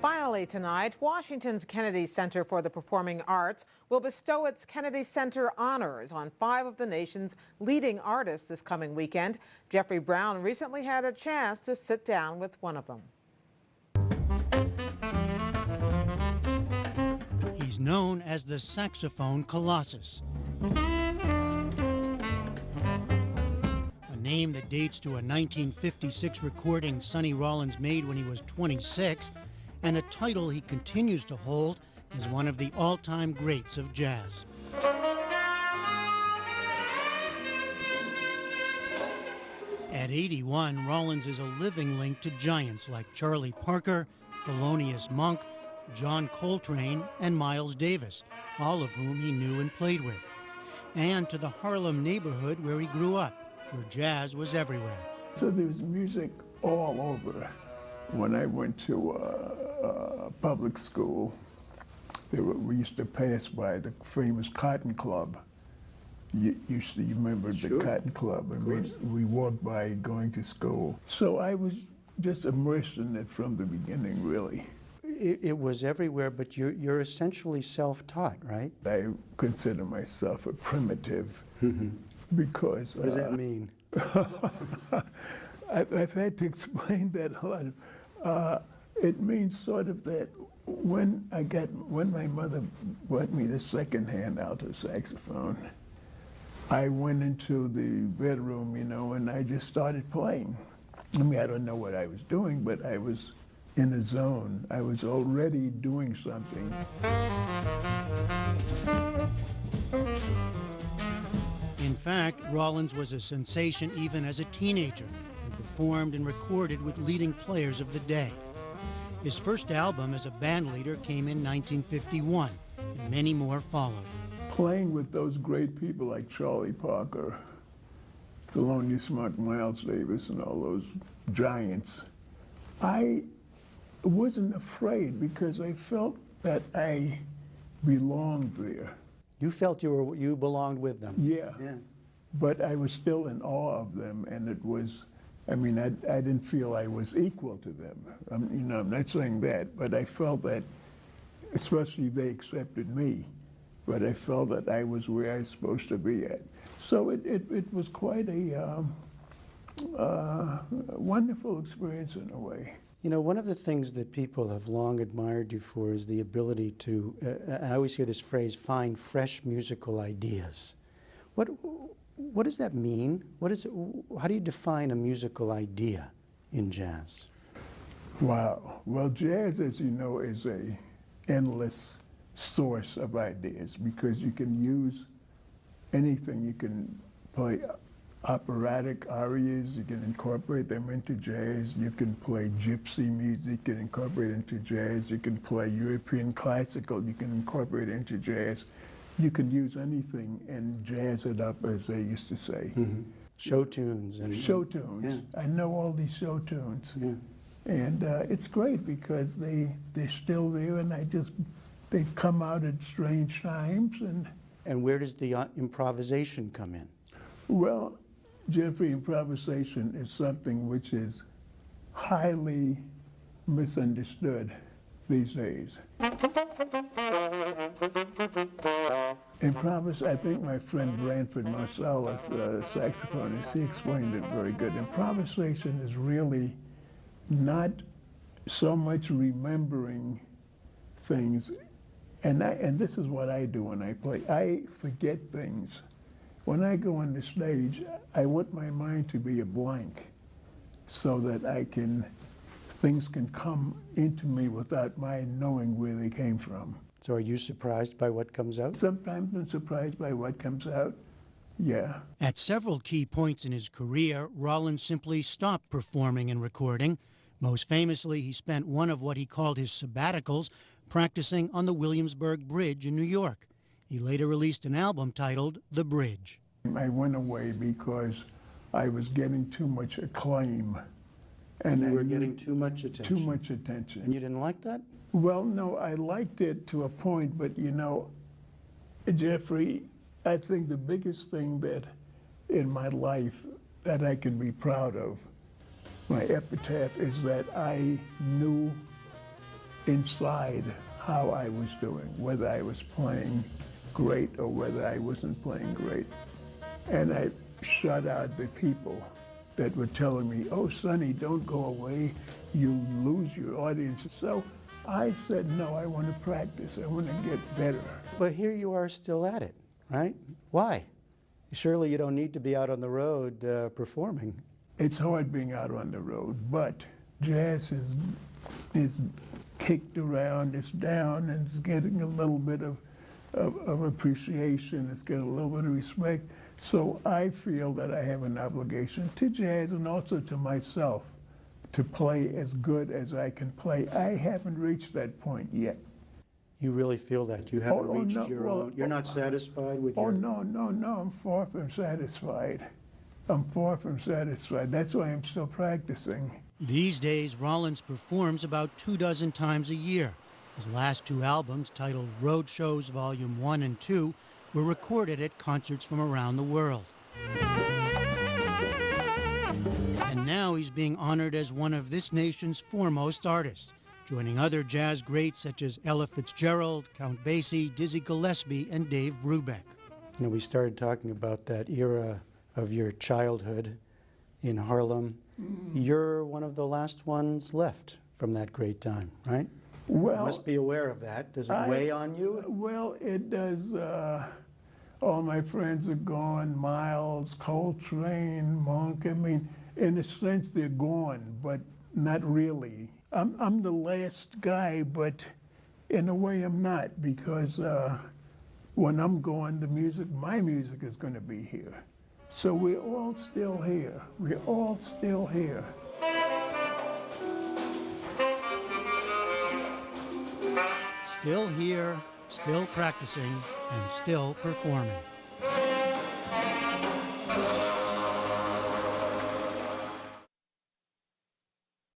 Finally tonight, Washington's Kennedy Center for the Performing Arts will bestow its Kennedy Center honors on 5 of the nation's leading artists this coming weekend. Jeffrey Brown recently had a chance to sit down with one of them. He's known as the saxophone colossus, a name that dates to a 1956 recording Sonny Rollins made when he was 26, and a title he continues to hold as one of the all-time greats of jazz. At 81, Rollins is a living link to giants like Charlie Parker, Thelonious Monk, John Coltrane, and Miles Davis, all of whom he knew and played with, and to the Harlem neighborhood where he grew up, where jazz was everywhere. So there was music all over. When I went to public school, we used to pass by the famous Cotton Club. You remember the Cotton Club? I mean, we walked by going to school. So I was just immersed in it from the beginning, really. It was everywhere, but you're essentially self-taught, right? I consider myself a primitive because... What does that mean? I've had to explain that a lot. It means sort of that when my mother bought me the second-hand alto saxophone, I went into the bedroom, and I just started playing. I mean, I don't know what I was doing, but I was in a zone. I was already doing something. In fact, Rollins was a sensation even as a teenager and performed and recorded with leading players of the day. His first album as a bandleader came in 1951, and many more followed. Playing with those great people like Charlie Parker, Thelonious Monk, Miles Davis, and all those giants, I wasn't afraid because I felt that I belonged there. You felt you belonged with them. Yeah. But I was still in awe of them, and it was, I mean, I didn't feel I was equal to them. I'm not saying that, but I felt that, especially they accepted me, but I felt that I was where I was supposed to be at. So it was quite a wonderful experience in a way. You know, one of the things that people have long admired you for is the ability to, and I always hear this phrase, find fresh musical ideas. What does that mean? How do you define a musical idea in jazz? Wow. Well, jazz, as you know, is an endless source of ideas because you can use anything. You can play operatic arias, you can incorporate them into jazz, you can play gypsy music and incorporate it into jazz, you can play European classical, you can incorporate it into jazz. You can use anything and jazz it up, as they used to say. Show tunes. Show tunes. Yeah. I know all these show tunes. Yeah. And it's great because they're still there and they come out at strange times. And where does the improvisation come in? Well, Jeffrey, improvisation is something which is highly misunderstood these days. I think my friend Branford Marsalis, saxophonist, he explained it very good. Improvisation is really not so much remembering things, and this is what I do when I play. I forget things. When I go on the stage, I want my mind to be a blank so that things can come into me without my knowing where they came from. So are you surprised by what comes out? Sometimes I'm surprised by what comes out, yeah. At several key points in his career, Rollins simply stopped performing and recording. Most famously, he spent one of what he called his sabbaticals practicing on the Williamsburg Bridge in New York. He later released an album titled The Bridge. I went away because I was getting too much acclaim. And you were getting too much attention? Too much attention. And you didn't like that? Well, no, I liked it to a point, but Jeffrey, I think the biggest thing that in my life that I can be proud of, my epitaph, is that I knew inside how I was doing, whether I was playing great or whether I wasn't playing great. And I shut out the people that were telling me, oh, Sonny, don't go away, you lose your audience. So I said, no, I want to practice, I want to get better. But here you are still at it, right? Why? Surely you don't need to be out on the road performing. It's hard being out on the road, but jazz is kicked around, it's down, and it's getting a little bit of appreciation, it's getting a little bit of respect. So I feel that I have an obligation to jazz and also to myself to play as good as I can play. I haven't reached that point yet. You really feel that? You haven't reached your own? You're not satisfied with your... No, I'm far from satisfied. I'm far from satisfied. That's why I'm still practicing. These days, Rollins performs about 24 times a year. His last two albums, titled Road Shows Volume 1 and 2, were recorded at concerts from around the world. And now he's being honored as one of this nation's foremost artists, joining other jazz greats such as Ella Fitzgerald, Count Basie, Dizzy Gillespie, and Dave Brubeck. You know, we started talking about that era of your childhood in Harlem. You're one of the last ones left from that great time, right? Well, you must be aware of that. Does it weigh on you? Well, it does. All my friends are gone. Miles, Coltrane, Monk. I mean, in a sense, they're gone, but not really. I'm the last guy, but in a way I'm not, because when I'm gone, my music is going to be here. So we're all still here. We're all still here. Still here, still practicing, and still performing.